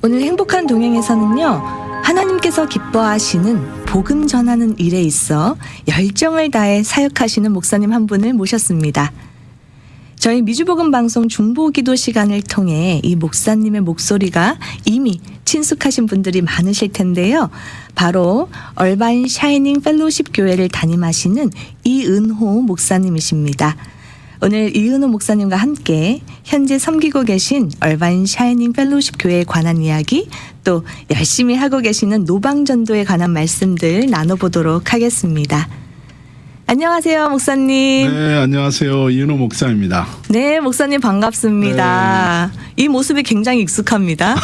오늘 행복한 동행에서는요, 하나님께서 기뻐하시는 복음 전하는 일에 있어 열정을 다해 사역하시는 목사님 한 분을 모셨습니다. 저희 미주복음 방송 중보기도 시간을 통해 이 목사님의 목소리가 이미 친숙하신 분들이 많으실 텐데요. 바로 얼바인 샤이닝 펠로십 교회를 담임하시는 이은호 목사님이십니다. 오늘 이은호 목사님과 함께 현재 섬기고 계신 얼바인 샤이닝 펠로십 교회에 관한 이야기, 또 열심히 하고 계시는 노방전도에 관한 말씀들 나눠보도록 하겠습니다. 안녕하세요, 목사님. 네, 안녕하세요. 이은호 목사입니다. 네, 목사님 반갑습니다. 이 모습이 굉장히 익숙합니다.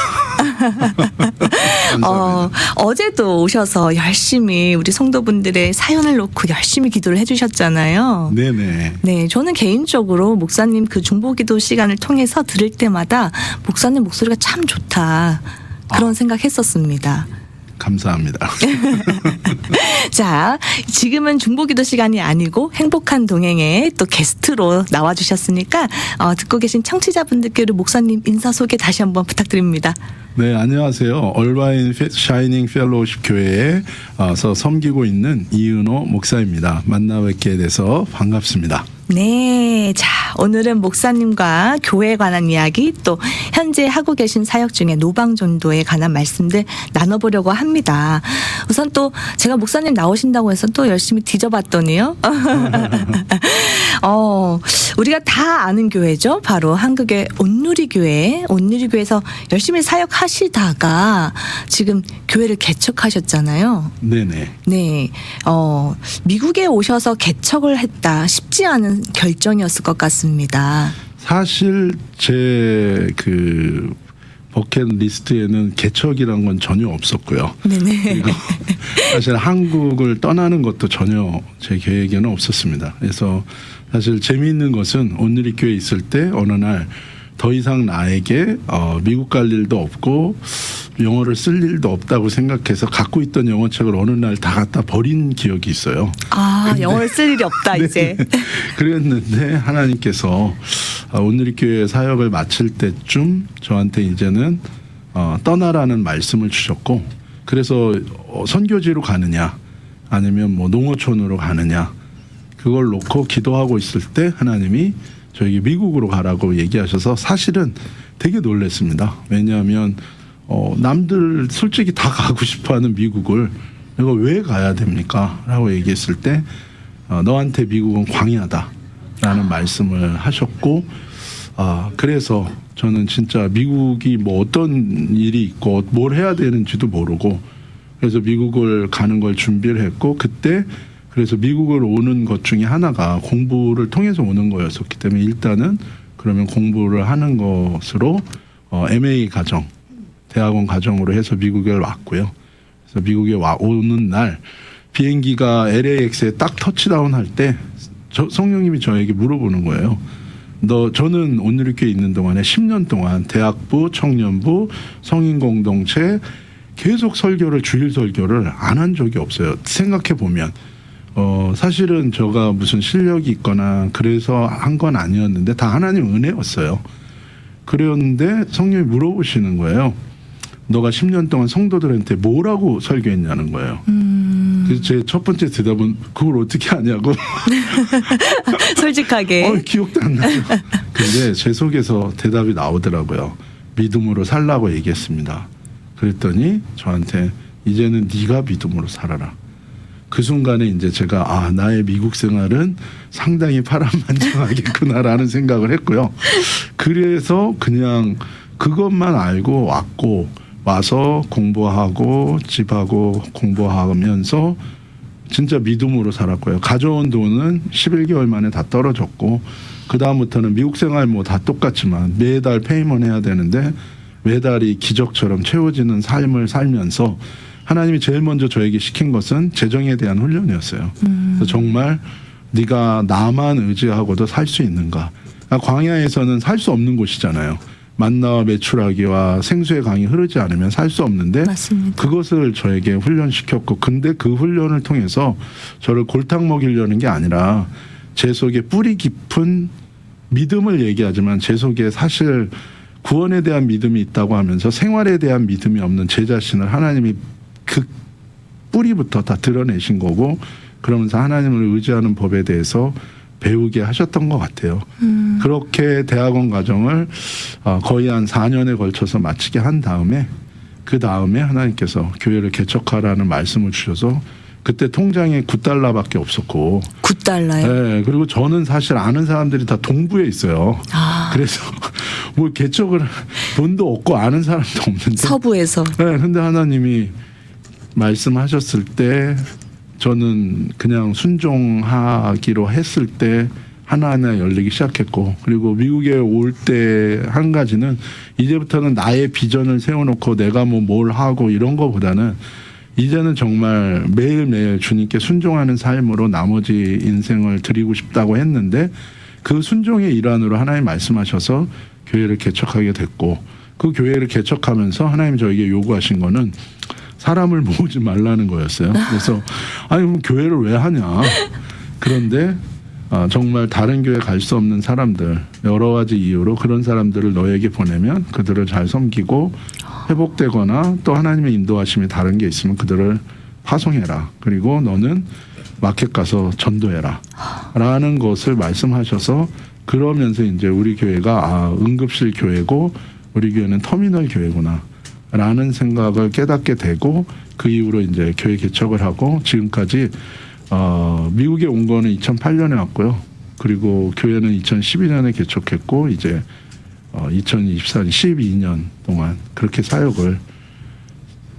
어제도 오셔서 열심히 우리 성도분들의 사연을 놓고 열심히 기도를 해주셨잖아요. 네네. 네, 저는 개인적으로 목사님 그 중보기도 시간을 통해서 들을 때마다 목사님 목소리가 참 좋다, 그런 생각했었습니다. 감사합니다. 자, 지금은 중보기도 시간이 아니고 행복한 동행에 또 게스트로 나와주셨으니까 듣고 계신 청취자분들께로 목사님 인사 소개 다시 한번 부탁드립니다. 네, 안녕하세요. 얼바인 샤이닝 펠로우십 교회에서 섬기고 있는 이은호 목사입니다. 만나 뵙게 돼서 반갑습니다. 네, 자, 오늘은 목사님과 교회에 관한 이야기, 또 현재 하고 계신 사역 중에 노방전도에 관한 말씀들 나눠보려고 합니다. 우선 또 제가 목사님 나오신다고 해서 또 열심히 뒤져봤더니요. 우리가 다 아는 교회죠. 바로 한국의 온누리교회, 온누리교회에서 열심히 사역하시다가 지금 교회를 개척하셨잖아요. 네네. 네, 미국에 오셔서 개척을 했다, 쉽지 않은 결정이었을 것 같습니다. 사실 제 그 버킷리스트에는 개척이란 건 전혀 없었고요. 네네. 그리고 사실 한국을 떠나는 것도 전혀 제 계획에는 없었습니다. 그래서 사실 재미있는 것은 온누리 교회에 있을 때 어느 날 더 이상 나에게 미국 갈 일도 없고 영어를 쓸 일도 없다고 생각해서 갖고 있던 영어책을 어느 날 다 갖다 버린 기억이 있어요. 영어를 쓸 일이 없다, 이제. 그랬는데 하나님께서 온누리 교회 사역을 마칠 때쯤 저한테 이제는 떠나라는 말씀을 주셨고, 그래서 선교지로 가느냐 아니면 뭐 농어촌으로 가느냐, 그걸 놓고 기도하고 있을 때 하나님이 저에게 미국으로 가라고 얘기하셔서 사실은 되게 놀랐습니다. 왜냐하면 남들 솔직히 다 가고 싶어하는 미국을 내가 왜 가야 됩니까? 라고 얘기했을 때 너한테 미국은 광야다라는 말씀을 하셨고, 그래서 저는 진짜 미국이 뭐 어떤 일이 있고 뭘 해야 되는지도 모르고, 그래서 미국을 가는 걸 준비를 했고, 그때 그래서 미국을 오는 것 중에 하나가 공부를 통해서 오는 거였었기 때문에 일단은 그러면 공부를 하는 것으로 MA 과정, 대학원 과정으로 해서 미국에 왔고요. 그래서 미국에 오는 날 비행기가 LAX에 딱 터치다운 할 때 성령님이 저에게 물어보는 거예요. 저는 온누리교회에 있는 동안에 10년 동안 대학부, 청년부, 성인 공동체 계속 설교를, 주일 설교를 안 한 적이 없어요. 생각해 보면 사실은 제가 무슨 실력이 있거나 그래서 한 건 아니었는데 다 하나님 은혜였어요. 그랬는데 성령이 물어보시는 거예요. 너가 10년 동안 성도들한테 뭐라고 설교했냐는 거예요. 그래서 제 첫 번째 대답은 그걸 어떻게 하냐고. 솔직하게. 기억도 안 나요. 근데 제 속에서 대답이 나오더라고요. 믿음으로 살라고 얘기했습니다. 그랬더니 저한테 이제는 네가 믿음으로 살아라. 그 순간에 이제 제가 나의 미국 생활은 상당히 파란만장하겠구나라는 생각을 했고요. 그래서 그냥 그것만 알고 왔고, 와서 공부하고 집하고 공부하면서 진짜 믿음으로 살았고요. 가져온 돈은 11개월 만에 다 떨어졌고, 그 다음부터는 미국 생활 뭐 다 똑같지만 매달 페이먼 해야 되는데 매달이 기적처럼 채워지는 삶을 살면서 하나님이 제일 먼저 저에게 시킨 것은 재정에 대한 훈련이었어요. 그래서 정말 네가 나만 의지하고도 살 수 있는가. 광야에서는 살 수 없는 곳이잖아요. 만나와 메추라기와 생수의 강이 흐르지 않으면 살 수 없는데, 맞습니다. 그것을 저에게 훈련시켰고, 근데 그 훈련을 통해서 저를 골탕 먹이려는 게 아니라 제 속에 뿌리 깊은 믿음을 얘기하지만 제 속에 사실 구원에 대한 믿음이 있다고 하면서 생활에 대한 믿음이 없는 제 자신을 하나님이 그 뿌리부터 다 드러내신 거고, 그러면서 하나님을 의지하는 법에 대해서 배우게 하셨던 것 같아요. 그렇게 대학원 과정을 거의 한 4년에 걸쳐서 마치게 한 다음에, 그 다음에 하나님께서 교회를 개척하라는 말씀을 주셔서, 그때 통장에 $9밖에 없었고. $9요? 네. 그리고 저는 사실 아는 사람들이 다 동부에 있어요. 그래서 뭐 개척을 돈도 없고 아는 사람도 없는데. 서부에서. 네. 근데 하나님이 말씀하셨을 때 저는 그냥 순종하기로 했을 때 하나하나 열리기 시작했고, 그리고 미국에 올 때 한 가지는 이제부터는 나의 비전을 세워놓고 내가 뭐 뭘 하고 이런 거보다는 이제는 정말 매일매일 주님께 순종하는 삶으로 나머지 인생을 드리고 싶다고 했는데, 그 순종의 일환으로 하나님 말씀하셔서 교회를 개척하게 됐고, 그 교회를 개척하면서 하나님 저에게 요구하신 거는 사람을 모으지 말라는 거였어요. 그래서 아니 그럼 교회를 왜 하냐. 그런데 정말 다른 교회 갈 수 없는 사람들, 여러 가지 이유로 그런 사람들을 너에게 보내면 그들을 잘 섬기고 회복되거나 또 하나님의 인도하심이 다른 게 있으면 그들을 파송해라. 그리고 너는 마켓 가서 전도해라. 라는 것을 말씀하셔서, 그러면서 이제 우리 교회가 응급실 교회고 우리 교회는 터미널 교회구나. 라는 생각을 깨닫게 되고, 그 이후로 이제 교회 개척을 하고 지금까지 미국에 온 거는 2008년에 왔고요. 그리고 교회는 2012년에 개척했고, 이제 2024년 12년 동안 그렇게 사역을,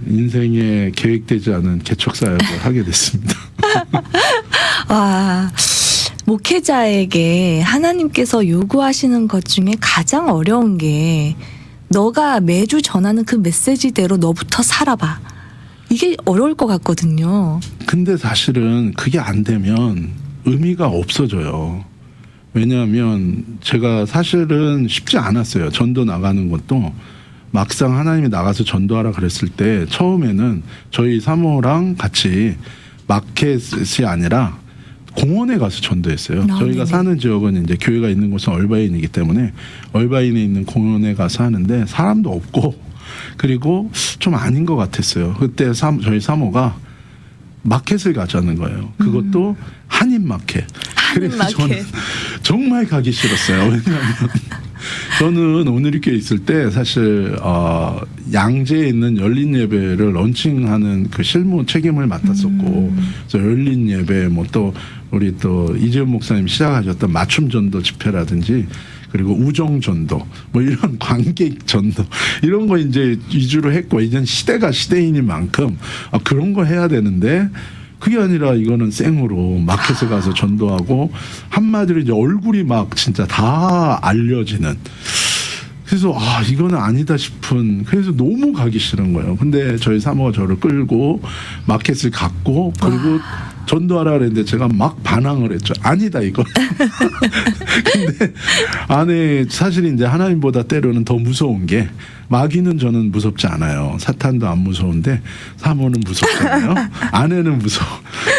인생에 계획되지 않은 개척 사역을 하게 됐습니다. 와, 목회자에게 하나님께서 요구하시는 것 중에 가장 어려운 게, 너가 매주 전하는 그 메시지대로 너부터 살아봐. 이게 어려울 것 같거든요. 근데 사실은 그게 안 되면 의미가 없어져요. 왜냐하면 제가 사실은 쉽지 않았어요. 전도 나가는 것도. 막상 하나님이 나가서 전도하라 그랬을 때 처음에는 저희 사모랑 같이 마켓이 아니라 공원에 가서 전도했어요. 저희가 네네. 사는 지역은 이제 교회가 있는 곳은 얼바인이기 때문에 얼바인에 있는 공원에 가서 하는데 사람도 없고, 그리고 좀 아닌 것 같았어요. 그때 저희 사모가 마켓을 가자는 거예요. 그것도 한인 마켓. 그래서 마켓. 저는 정말 가기 싫었어요. 왜냐하면 저는 오늘리교에 있을 때 사실 양재에 있는 열린 예배를 런칭하는 그 실무 책임을 맡았었고, 그래서 열린 예배, 뭐 또 우리 또 이재훈 목사님 시작하셨던 맞춤 전도 집회라든지, 그리고 우정 전도, 뭐 이런 관객 전도, 이런 거 이제 위주로 했고, 이젠 시대가 시대인인 만큼 그런 거 해야 되는데, 그게 아니라 이거는 생으로 마켓에 가서 전도하고, 한마디로 이제 얼굴이 막 진짜 다 알려지는. 그래서 이거는 아니다 싶은, 그래서 너무 가기 싫은 거예요. 근데 저희 사모가 저를 끌고 마켓을 갔고, 그리고 전도하라 그랬는데 제가 막 반항을 했죠. 아니다 이거. 근데 안에 사실 이제 하나님보다 때로는 더 무서운 게, 마귀는 저는 무섭지 않아요. 사탄도 안 무서운데 사모는 무섭잖아요. 아내는 무서워.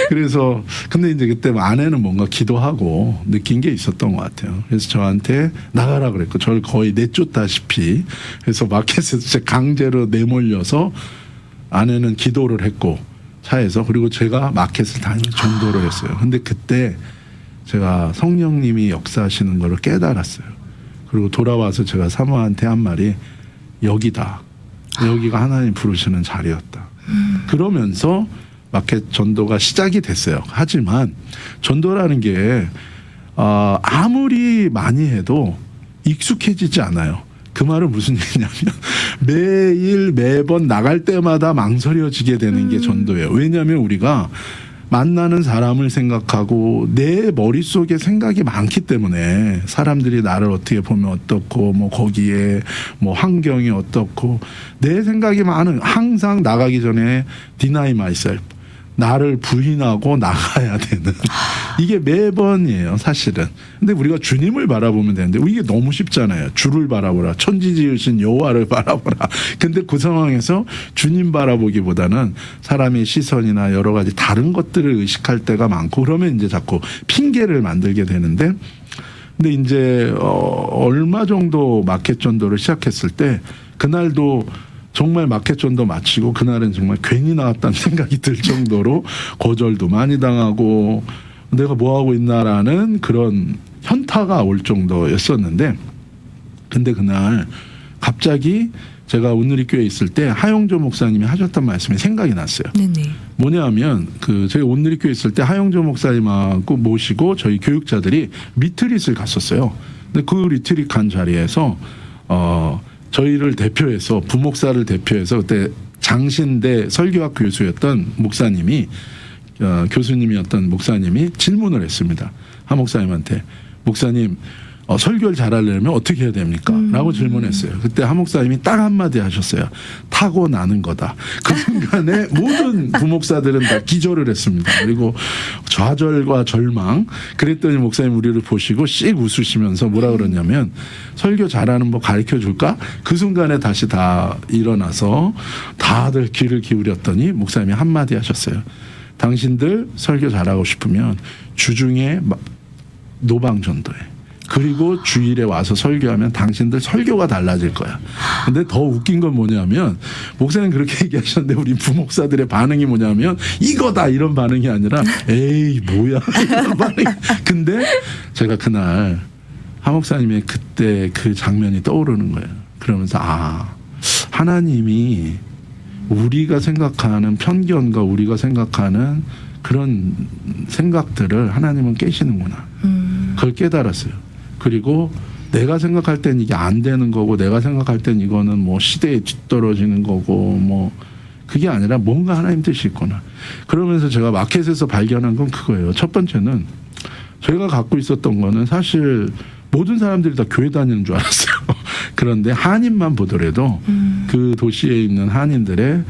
그래서 근데 이제 그때 아내는 뭔가 기도하고 느낀 게 있었던 것 같아요. 그래서 저한테 나가라 그랬고, 저를 거의 내쫓다시피 해서 마켓에서 진짜 강제로 내몰려서 아내는 기도를 했고 차에서, 그리고 제가 마켓을 다니면서 전도를 했어요. 근데 그때 제가 성령님이 역사하시는 걸 깨달았어요. 그리고 돌아와서 제가 사모한테 한 말이, 여기다. 여기가 하나님 부르시는 자리였다. 그러면서 마켓 전도가 시작이 됐어요. 하지만 전도라는 게 아무리 많이 해도 익숙해지지 않아요. 그 말은 무슨 얘기냐면 매일 매번 나갈 때마다 망설여지게 되는 게 전도예요. 왜냐하면 우리가 만나는 사람을 생각하고 내 머릿속에 생각이 많기 때문에, 사람들이 나를 어떻게 보면 어떻고, 뭐 거기에 뭐 환경이 어떻고, 내 생각이 많은, 항상 나가기 전에 deny myself, 나를 부인하고 나가야 되는, 이게 매번이에요 사실은. 근데 우리가 주님을 바라보면 되는데 이게 너무 쉽잖아요. 주를 바라보라, 천지 지으신 여호와를 바라보라. 근데 그 상황에서 주님 바라보기보다는 사람의 시선이나 여러 가지 다른 것들을 의식할 때가 많고, 그러면 이제 자꾸 핑계를 만들게 되는데, 근데 이제 얼마 정도 마켓 전도를 시작했을 때 그날도 정말 마켓 전도 마치고 그날은 정말 괜히 나왔다는 생각이 들 정도로 거절도 많이 당하고 내가 뭐 하고 있나라는 그런 현타가 올 정도였었는데, 근데 그날 갑자기 제가 온누리교회에 있을 때 하영조 목사님이 하셨던 말씀이 생각이 났어요. 네네. 뭐냐면 저희 온누리교회 에 있을 때 하영조 목사님하고 모시고 저희 교육자들이 리트릿을 갔었어요. 근데 그 리트릿 간 자리에서 저희를 대표해서 부목사를 대표해서 그때 장신대 설교학 교수였던 목사님이 교수님이었던 목사님이 질문을 했습니다. 하 목사님한테 목사님 설교를 잘하려면 어떻게 해야 됩니까? 라고 질문했어요. 그때 하 목사님이 딱 한마디 하셨어요. 타고나는 거다. 그 순간에 모든 부목사들은 다 기절을 했습니다. 그리고 좌절과 절망. 그랬더니 목사님 우리를 보시고 씩 웃으시면서 뭐라 그러냐면 설교 잘하는 법 가르쳐 줄까? 그 순간에 다시 다 일어나서 다들 귀를 기울였더니 목사님이 한마디 하셨어요. 당신들 설교 잘하고 싶으면 주중에 노방전도해. 그리고 주일에 와서 설교하면 당신들 설교가 달라질 거야. 근데 더 웃긴 건 뭐냐면 목사님 그렇게 얘기하셨는데 우리 부목사들의 반응이 뭐냐면 이거다 이런 반응이 아니라 에이 뭐야 이런 반응. 근데 제가 그날 하 목사님의 그때 그 장면이 떠오르는 거예요. 그러면서 하나님이 우리가 생각하는 편견과 우리가 생각하는 그런 생각들을 하나님은 깨시는구나. 그걸 깨달았어요. 그리고 내가 생각할 땐 이게 안 되는 거고 내가 생각할 땐 이거는 뭐 시대에 뒤떨어지는 거고 뭐 그게 아니라 뭔가 하나님 뜻이 있구나. 그러면서 제가 마켓에서 발견한 건 그거예요. 첫 번째는 저희가 갖고 있었던 거는 사실 모든 사람들이 다 교회 다니는 줄 알았어요. 그런데 한인만 보더라도 그 도시에 있는 한인들의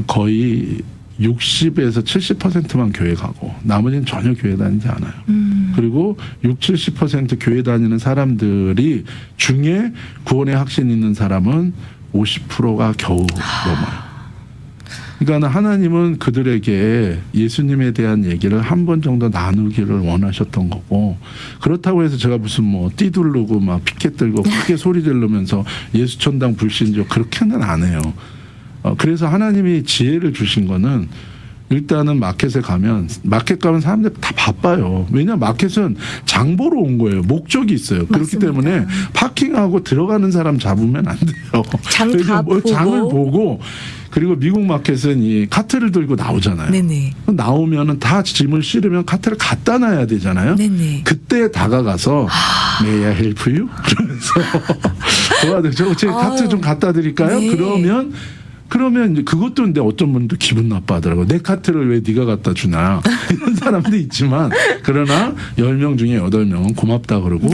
거의 60에서 70%만 교회 가고 나머지는 전혀 교회 다니지 않아요. 그리고 60, 70% 교회 다니는 사람들이 중에 구원의 확신이 있는 사람은 50%가 겨우 넘어요. 그러니까 하나님은 그들에게 예수님에 대한 얘기를 한 번 정도 나누기를 원하셨던 거고, 그렇다고 해서 제가 무슨 뭐 띠두르고 막 피켓 들고 크게 소리 지르면서 예수천당 불신조 그렇게는 안 해요. 그래서 하나님이 지혜를 주신 거는 일단은 마켓에 가면 사람들 다 바빠요. 왜냐하면 마켓은 장 보러 온 거예요. 목적이 있어요. 그렇기 맞습니다. 때문에 파킹하고 들어가는 사람 잡으면 안 돼요. 장 다 보고. 장을 보고, 그리고 미국 마켓은 이 카트를 들고 나오잖아요. 네네. 나오면은 다 짐을 실으면 카트를 갖다 놔야 되잖아요. 네네. 그때 다가가서 May I help you? 그러면서 제 카트 좀 갖다 드릴까요? 네. 그러면 이제 그것도 근데 어떤 분도 기분 나빠하더라고요. 내 카트를 왜 네가 갖다 주나. 이런 사람도 있지만 그러나 10명 중에 8명은 고맙다 그러고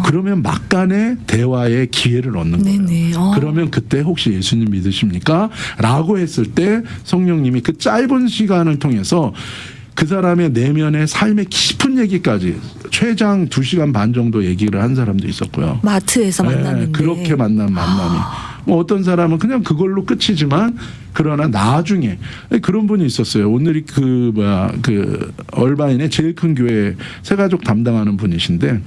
그러면 막간의 대화의 기회를 얻는 거예요. 네네. 그러면 그때 혹시 예수님 믿으십니까? 라고 했을 때 성령님이 그 짧은 시간을 통해서 그 사람의 내면의 삶의 깊은 얘기까지 최장 2시간 반 정도 얘기를 한 사람도 있었고요. 마트에서 만났는데. 그렇게 만난 만남이. 뭐 어떤 사람은 그냥 그걸로 끝이지만 그러나 나중에 그런 분이 있었어요. 오늘이 그 얼바인의 제일 큰 교회 새가족 담당하는 분이신데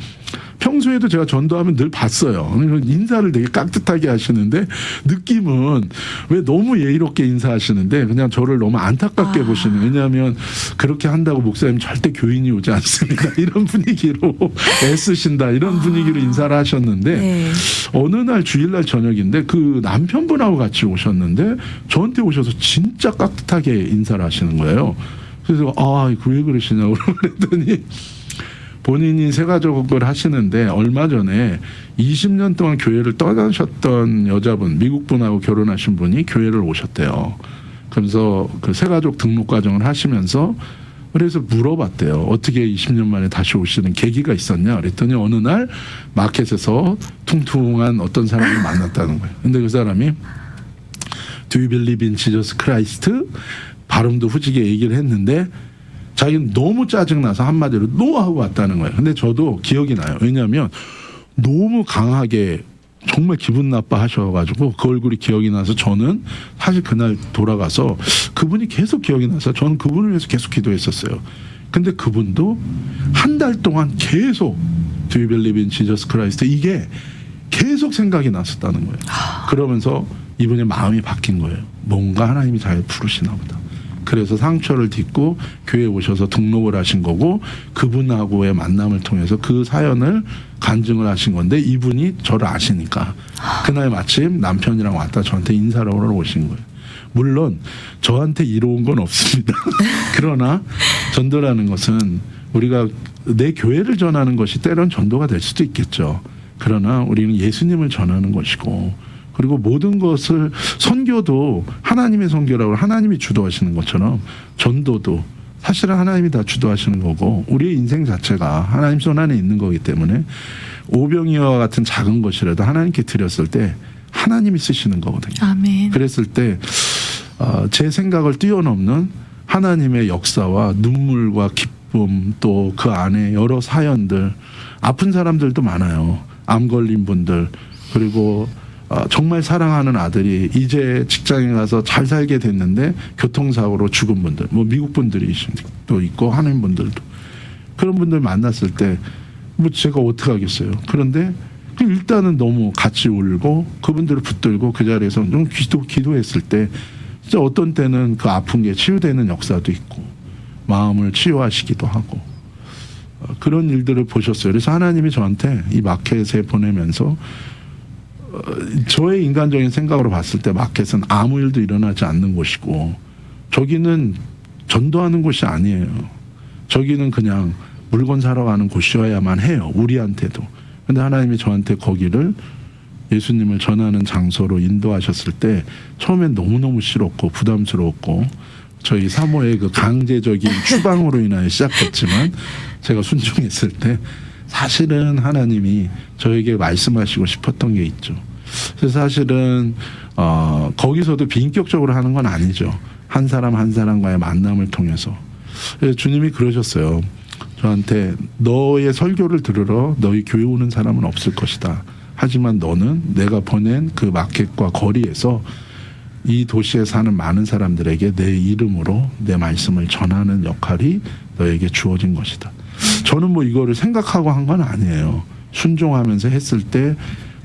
평소에도 제가 전도하면 늘 봤어요. 인사를 되게 깍듯하게 하시는데 느낌은 왜 너무 예의롭게 인사하시는데 그냥 저를 너무 안타깝게 보시는. 왜냐하면 그렇게 한다고 목사님 절대 교인이 오지 않습니다. 이런 분위기로 애쓰신다. 이런 분위기로 인사를 하셨는데 네. 어느 날 주일날 저녁인데 그 남편분하고 같이 오셨는데 저한테 오셔서 진짜 깍듯하게 인사를 하시는 거예요. 그래서 왜 그러시냐고 그랬더니 본인이 새가족을 하시는데 얼마 전에 20년 동안 교회를 떠나셨던 여자분, 미국 분하고 결혼하신 분이 교회를 오셨대요. 그래서 그 새가족 등록 과정을 하시면서 그래서 물어봤대요. 어떻게 20년 만에 다시 오시는 계기가 있었냐? 그랬더니 어느 날 마켓에서 퉁퉁한 어떤 사람을 만났다는 거예요. 근데 그 사람이 Do you believe in Jesus Christ? 발음도 후지게 얘기를 했는데 자기는 너무 짜증나서 한마디로 노 하고 왔다는 거예요. 근데 저도 기억이 나요. 왜냐하면 너무 강하게 정말 기분 나빠하셔가지고 그 얼굴이 기억이 나서 저는 사실 그날 돌아가서 그분이 계속 기억이 나서 저는 그분을 위해서 계속 기도했었어요. 근데 그분도 한 달 동안 계속 Do you believe in Jesus Christ? 이게 계속 생각이 났었다는 거예요. 그러면서 이분의 마음이 바뀐 거예요. 뭔가 하나님이 잘 부르시나 보다. 그래서 상처를 딛고 교회에 오셔서 등록을 하신 거고 그분하고의 만남을 통해서 그 사연을 간증을 하신 건데 이분이 저를 아시니까 그날 마침 남편이랑 왔다 저한테 인사를 하러 오신 거예요. 물론 저한테 이로운 건 없습니다. 그러나 전도라는 것은 우리가 내 교회를 전하는 것이 때론 전도가 될 수도 있겠죠. 그러나 우리는 예수님을 전하는 것이고 그리고 모든 것을 선교도 하나님의 선교라고 하나님이 주도하시는 것처럼 전도도 사실은 하나님이 다 주도하시는 거고 우리의 인생 자체가 하나님 손 안에 있는 거기 때문에 오병이와 같은 작은 것이라도 하나님께 드렸을 때 하나님이 쓰시는 거거든요. 아멘. 그랬을 때 제 생각을 뛰어넘는 하나님의 역사와 눈물과 기쁨 또 그 안에 여러 사연들 아픈 사람들도 많아요. 암 걸린 분들 그리고 정말 사랑하는 아들이 이제 직장에 가서 잘 살게 됐는데 교통사고로 죽은 분들 뭐 미국 분들이 또 있고 한인 분들도 그런 분들 만났을 때 뭐 제가 어떻게 하겠어요. 그런데 일단은 너무 같이 울고 그분들을 붙들고 그 자리에서 좀 기도했을 때 진짜 어떤 때는 그 아픈 게 치유되는 역사도 있고 마음을 치유하시기도 하고 그런 일들을 보셨어요. 그래서 하나님이 저한테 이 마켓에 보내면서 저의 인간적인 생각으로 봤을 때 마켓은 아무 일도 일어나지 않는 곳이고 저기는 전도하는 곳이 아니에요. 저기는 그냥 물건 사러 가는 곳이어야만 해요. 우리한테도. 근데 하나님이 저한테 거기를 예수님을 전하는 장소로 인도하셨을 때 처음엔 너무너무 싫었고 부담스러웠고 저희 사모의 그 강제적인 추방으로 인하여 시작했지만 제가 순종했을 때 사실은 하나님이 저에게 말씀하시고 싶었던 게 있죠. 그래서 사실은 거기서도 비인격적으로 하는 건 아니죠. 한 사람 한 사람과의 만남을 통해서. 그래서 주님이 그러셨어요. 저한테 너의 설교를 들으러 너희 교회 오는 사람은 없을 것이다. 하지만 너는 내가 보낸 그 마켓과 거리에서 이 도시에 사는 많은 사람들에게 내 이름으로 내 말씀을 전하는 역할이 너에게 주어진 것이다. 저는 뭐 이거를 생각하고 한 건 아니에요. 순종하면서 했을 때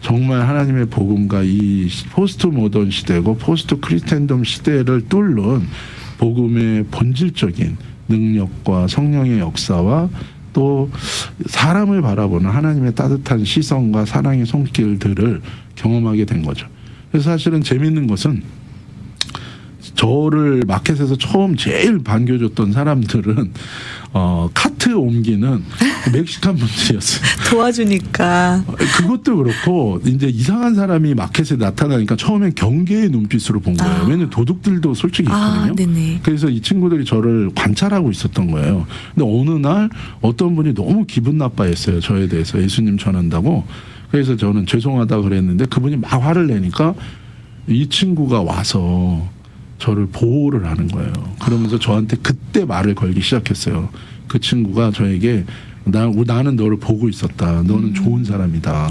정말 하나님의 복음과 이 포스트 모던 시대고 포스트 크리스텐덤 시대를 뚫는 복음의 본질적인 능력과 성령의 역사와 또 사람을 바라보는 하나님의 따뜻한 시선과 사랑의 손길들을 경험하게 된 거죠. 그래서 사실은 재미있는 것은 저를 마켓에서 처음 제일 반겨줬던 사람들은 카트 옮기는 멕시칸 분들이었어요. 도와주니까. 그것도 그렇고 이제 이상한 사람이 마켓에 나타나니까 처음엔 경계의 눈빛으로 본 거예요. 왜냐면 도둑들도 솔직히 있거든요. 네네. 그래서 이 친구들이 저를 관찰하고 있었던 거예요. 근데 어느 날 어떤 분이 너무 기분 나빠했어요. 저에 대해서 예수님 전한다고. 그래서 저는 죄송하다 그랬는데 그분이 막 화를 내니까 이 친구가 와서 저를 보호를 하는 거예요. 그러면서 저한테 그때 말을 걸기 시작했어요. 그 친구가 저에게 나는 너를 보고 있었다. 너는 좋은 사람이다.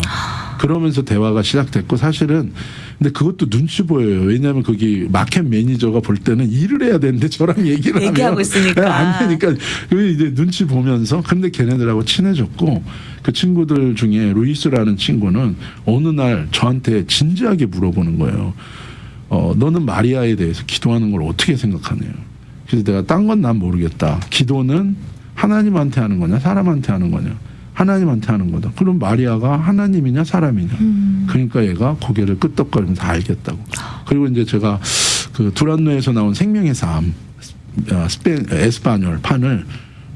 그러면서 대화가 시작됐고 사실은 근데 그것도 눈치 보여요. 왜냐하면 거기 마켓 매니저가 볼 때는 일을 해야 되는데 저랑 얘기를 얘기하고 하면 있으니까. 안 되니까 이제 눈치 보면서 근데 걔네들하고 친해졌고 그 친구들 중에 루이스라는 친구는 어느 날 저한테 진지하게 물어보는 거예요. 너는 마리아에 대해서 기도하는 걸 어떻게 생각하네요. 그래서 내가 딴 건 난 모르겠다. 기도는 하나님한테 하는 거냐 사람한테 하는 거냐. 하나님한테 하는 거다. 그럼 마리아가 하나님이냐 사람이냐. 그러니까 얘가 고개를 끄덕거리면서 알겠다고. 그리고 이제 제가 그 두란노에서 나온 생명의 삶 에스파뇰 판을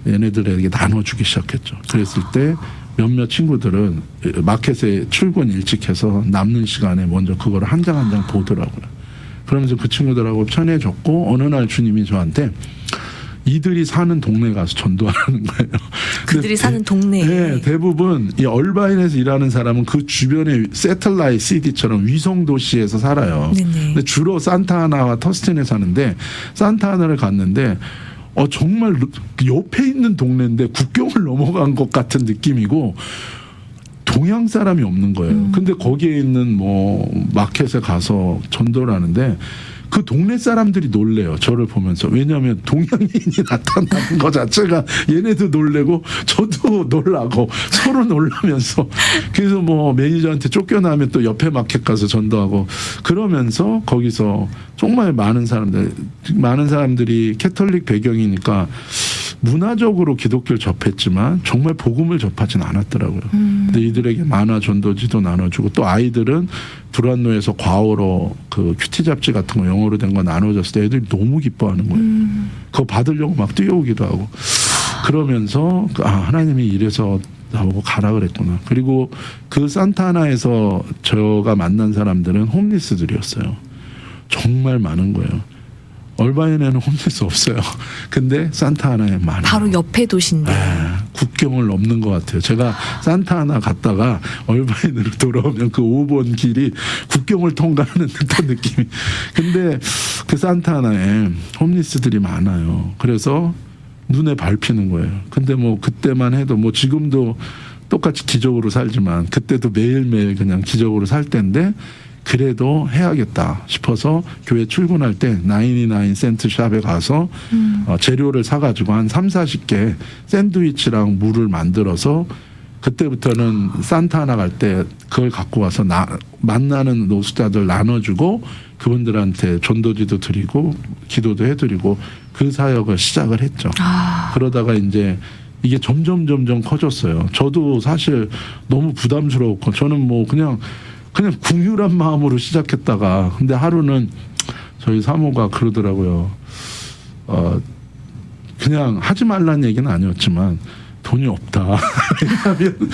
얘네들에게 나눠주기 시작했죠. 그랬을 때 몇몇 친구들은 마켓에 출근 일찍 해서 남는 시간에 먼저 그걸 한 장 한 장 보더라고요. 그러면서 그 친구들하고 편해졌고 어느 날 주님이 저한테 이들이 사는 동네 가서 전도하는 거예요. 그들이 사는 동네에. 네, 대부분 이 얼바인에서 일하는 사람은 그 주변에 세틀라이트 시티처럼 위성 도시에서 살아요. 네네. 근데 주로 산타하나와 터스틴에 사는데 산타하나를 갔는데 정말 옆에 있는 동네인데 국경을 넘어간 것 같은 느낌이고 동양 사람이 없는 거예요. 근데 거기에 있는 뭐 마켓에 가서 전도를 하는데 그 동네 사람들이 놀래요. 저를 보면서. 왜냐하면 동양인이 나타나는 것 자체가 얘네도 놀래고 저도 놀라고 서로 놀라면서 그래서 뭐 매니저한테 쫓겨나면 또 옆에 마켓 가서 전도하고 그러면서 거기서 정말 많은 사람들이 캐톨릭 배경이니까 문화적으로 기독교를 접했지만 정말 복음을 접하진 않았더라고요. 근데 이들에게 만화 전도지도 나눠주고 또 아이들은 불안노에서 과오로 그 큐티 잡지 같은 거 영어로 된 거 나눠줬을 때 애들이 너무 기뻐하는 거예요. 그거 받으려고 막 뛰어오기도 하고 그러면서 하나님이 이래서 나보고 가라 그랬구나. 그리고 그 산타하나에서 제가 만난 사람들은 홈리스들이었어요. 정말 많은 거예요. 얼바인에는 홈리스 없어요. 근데 산타하나에 많아요. 바로 옆에 도시인데. 국경을 넘는 것 같아요. 제가 산타하나 갔다가 얼바인으로 돌아오면 그 5번 길이 국경을 통과하는 듯한 느낌이. 근데 그 산타하나에 홈리스들이 많아요. 그래서 눈에 밟히는 거예요. 근데 뭐 그때만 해도 뭐 지금도 똑같이 기적으로 살지만 그때도 매일매일 그냥 기적으로 살 때인데 그래도 해야겠다 싶어서 교회 출근할 때 99 센트 샵에 가서 재료를 사가지고 한 30-40개 샌드위치랑 물을 만들어서 그때부터는 산타하나 갈 때 그걸 갖고 와서 만나는 노숙자들 나눠주고 그분들한테 전도지도 드리고 기도도 해드리고 그 사역을 시작을 했죠. 그러다가 이제 이게 점점 커졌어요. 저도 사실 너무 부담스러웠고 저는 뭐 그냥 궁휼한 마음으로 시작했다가 근데 하루는 저희 사모가 그러더라고요. 그냥 하지 말라는 얘기는 아니었지만 돈이 없다. 왜냐하면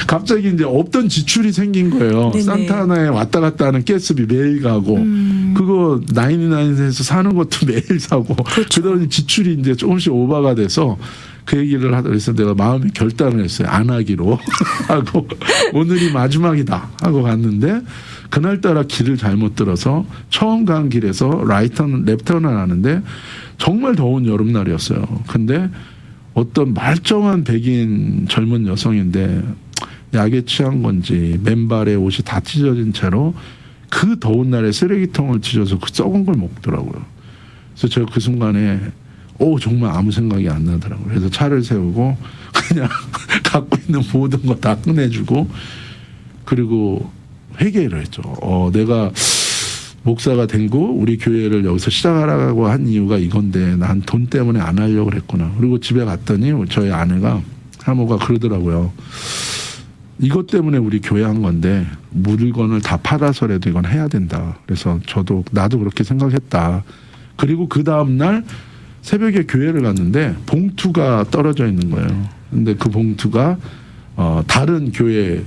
갑자기 이제 없던 지출이 생긴 거예요. 네네. 산타하나에 왔다 갔다 하는 가스비 매일 가고 그거 99에서 사는 것도 매일 사고 그렇죠. 그러더니 지출이 이제 조금씩 오버가 돼서 그 얘기를 하다 그래서 내가 마음에 결단을 했어요. 안 하기로 하고 오늘이 마지막이다 하고 갔는데 그날따라 길을 잘못 들어서 처음 간 길에서 랩턴을 하는데 정말 더운 여름날이었어요. 근데 어떤 말쩡한 백인 젊은 여성인데 약에 취한 건지 맨발에 옷이 다 찢어진 채로 그 더운 날에 쓰레기통을 뒤져서 그 썩은 걸 먹더라고요. 그래서 제가 그 순간에 정말 아무 생각이 안 나더라고요. 그래서 차를 세우고 그냥 갖고 있는 모든 거 다 꺼내주고 그리고 회개를 했죠. 내가 목사가 된 거 우리 교회를 여기서 시작하라고 한 이유가 이건데 난 돈 때문에 안 하려고 그랬구나. 그리고 집에 갔더니 저희 아내가 사모가 그러더라고요. 이것 때문에 우리 교회 한 건데 물건을 다 팔아서라도 이건 해야 된다. 그래서 나도 그렇게 생각했다. 그리고 그 다음 날 새벽에 교회를 갔는데 봉투가 떨어져 있는 거예요. 근데 그 봉투가 다른 교회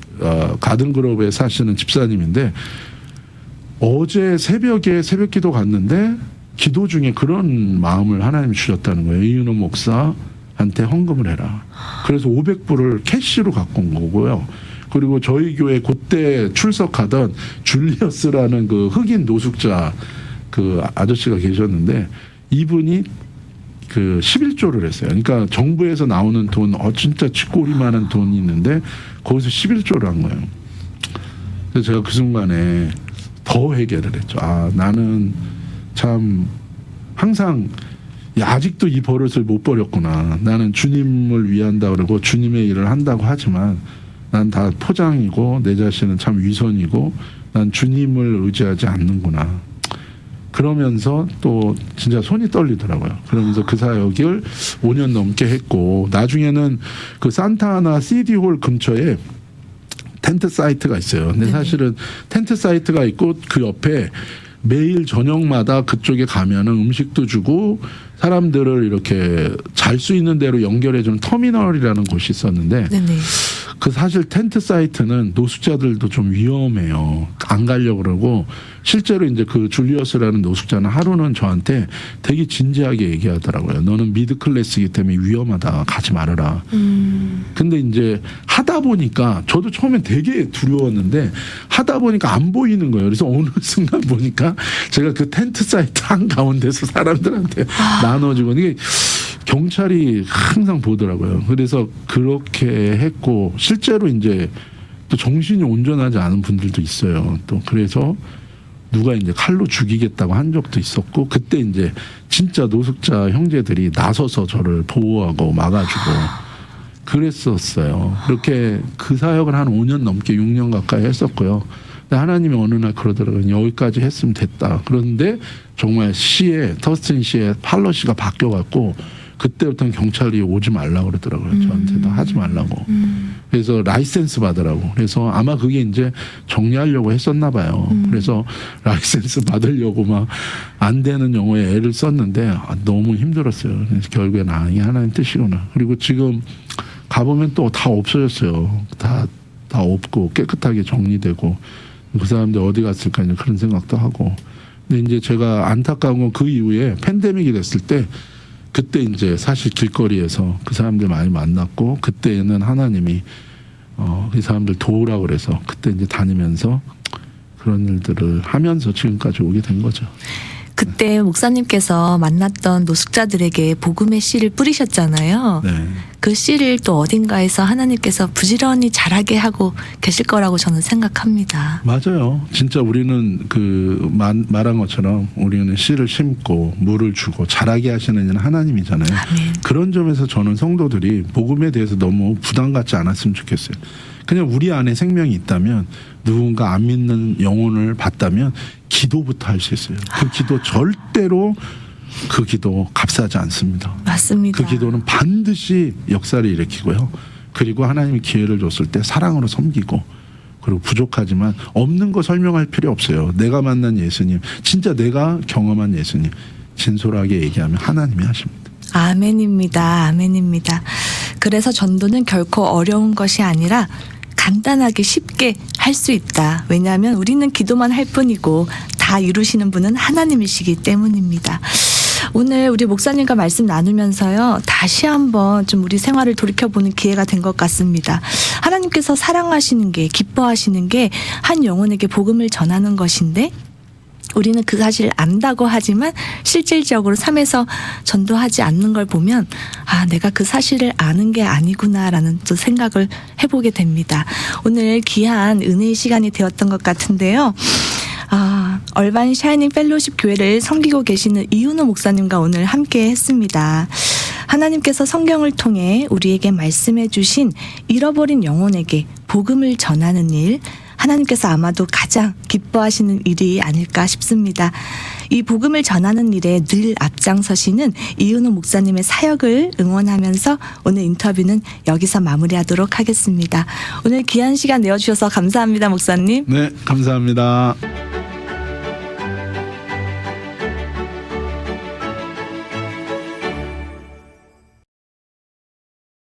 가든그로브에 사시는 집사님인데 어제 새벽에 새벽기도 갔는데 기도 중에 그런 마음을 하나님이 주셨다는 거예요. 이윤호 목사한테 헌금을 해라. 그래서 500불을 캐시로 갖고 온 거고요. 그리고 저희 교회 그때 출석하던 줄리어스라는 그 흑인 노숙자 그 아저씨가 계셨는데 이분이 그 11조를 했어요. 그러니까 정부에서 나오는 돈, 진짜 쥐꼬리만한 돈이 있는데 거기서 11조를 한 거예요. 그래서 제가 그 순간에 더 회개를 했죠. 나는 참 항상 아직도 이 버릇을 못 버렸구나. 나는 주님을 위한다 그러고 주님의 일을 한다고 하지만 난 다 포장이고 내 자신은 참 위선이고 난 주님을 의지하지 않는구나. 그러면서 또 진짜 손이 떨리더라고요. 그러면서 그 사역을 5년 넘게 했고 나중에는 그 산타하나 CD홀 근처에 텐트 사이트가 있어요. 근데 사실은 텐트 사이트가 있고 그 옆에 매일 저녁마다 그쪽에 가면은 음식도 주고 사람들을 이렇게 잘 수 있는 대로 연결해주는 터미널이라는 곳이 있었는데 네네. 그 사실 텐트 사이트는 노숙자들도 좀 위험해요. 안 가려고 그러고 실제로 이제 그 줄리어스라는 노숙자는 하루는 저한테 되게 진지하게 얘기하더라고요. 너는 미드 클래스이기 때문에 위험하다. 가지 말아라. 근데 이제 하다 보니까 저도 처음엔 되게 두려웠는데 하다 보니까 안 보이는 거예요. 그래서 어느 순간 보니까 제가 그 텐트 사이트 한가운데서 사람들한테 나눠주고 이게 경찰이 항상 보더라고요. 그래서 그렇게 했고 실제로 이제 또 정신이 온전하지 않은 분들도 있어요. 또 그래서 누가 이제 칼로 죽이겠다고 한 적도 있었고 그때 이제 진짜 노숙자 형제들이 나서서 저를 보호하고 막아주고 그랬었어요. 그렇게 그 사역을 한 5년 넘게 6년 가까이 했었고요. 근데 하나님이 어느 날 그러더라고요. 여기까지 했으면 됐다. 그런데 정말 터스틴 시에 팔러시가 바뀌어갖고 그때부터는 경찰이 오지 말라고 그러더라고요. 저한테도 하지 말라고. 그래서 라이센스 받으라고. 그래서 아마 그게 이제 정리하려고 했었나 봐요. 그래서 라이센스 받으려고 막 안 되는 영어에 애를 썼는데 너무 힘들었어요. 그래서 결국엔 이게 하나님 뜻이구나. 그리고 지금 가보면 또 다 없어졌어요. 다 없고 깨끗하게 정리되고 그 사람들 어디 갔을까 이제 그런 생각도 하고. 근데 이제 제가 안타까운 건 그 이후에 팬데믹이 됐을 때 그때 이제 사실 길거리에서 그 사람들 많이 만났고 그때는 하나님이 그 사람들 도우라 그래서 그때 이제 다니면서 그런 일들을 하면서 지금까지 오게 된 거죠. 그때 목사님께서 만났던 노숙자들에게 복음의 씨를 뿌리셨잖아요. 네. 그 씨를 또 어딘가에서 하나님께서 부지런히 자라게 하고 계실 거라고 저는 생각합니다. 맞아요. 진짜 우리는 말한 것처럼 우리는 씨를 심고 물을 주고 자라게 하시는 이는 하나님이잖아요. 아멘. 그런 점에서 저는 성도들이 복음에 대해서 너무 부담 갖지 않았으면 좋겠어요. 그냥 우리 안에 생명이 있다면 누군가 안 믿는 영혼을 봤다면 기도부터 할 수 있어요. 그 기도 절대로 그 기도 값싸지 않습니다. 맞습니다. 그 기도는 반드시 역사를 일으키고요. 그리고 하나님이 기회를 줬을 때 사랑으로 섬기고 그리고 부족하지만 없는 거 설명할 필요 없어요. 내가 만난 예수님, 진짜 내가 경험한 예수님 진솔하게 얘기하면 하나님이 하십니다. 아멘입니다. 아멘입니다. 그래서 전도는 결코 어려운 것이 아니라 간단하게 쉽게 할 수 있다. 왜냐하면 우리는 기도만 할 뿐이고 다 이루시는 분은 하나님이시기 때문입니다. 오늘 우리 목사님과 말씀 나누면서요. 다시 한번 좀 우리 생활을 돌이켜보는 기회가 된 것 같습니다. 하나님께서 사랑하시는 게, 기뻐하시는 게 한 영혼에게 복음을 전하는 것인데 우리는 그 사실을 안다고 하지만 실질적으로 삶에서 전도하지 않는 걸 보면 내가 그 사실을 아는 게 아니구나라는 또 생각을 해보게 됩니다. 오늘 귀한 은혜의 시간이 되었던 것 같은데요. 얼반 샤이닝 펠로십 교회를 섬기고 계시는 이윤호 목사님과 오늘 함께 했습니다. 하나님께서 성경을 통해 우리에게 말씀해 주신 잃어버린 영혼에게 복음을 전하는 일, 하나님께서 아마도 가장 기뻐하시는 일이 아닐까 싶습니다. 이 복음을 전하는 일에 늘 앞장서시는 이윤호 목사님의 사역을 응원하면서 오늘 인터뷰는 여기서 마무리하도록 하겠습니다. 오늘 귀한 시간 내어주셔서 감사합니다, 목사님. 네, 감사합니다.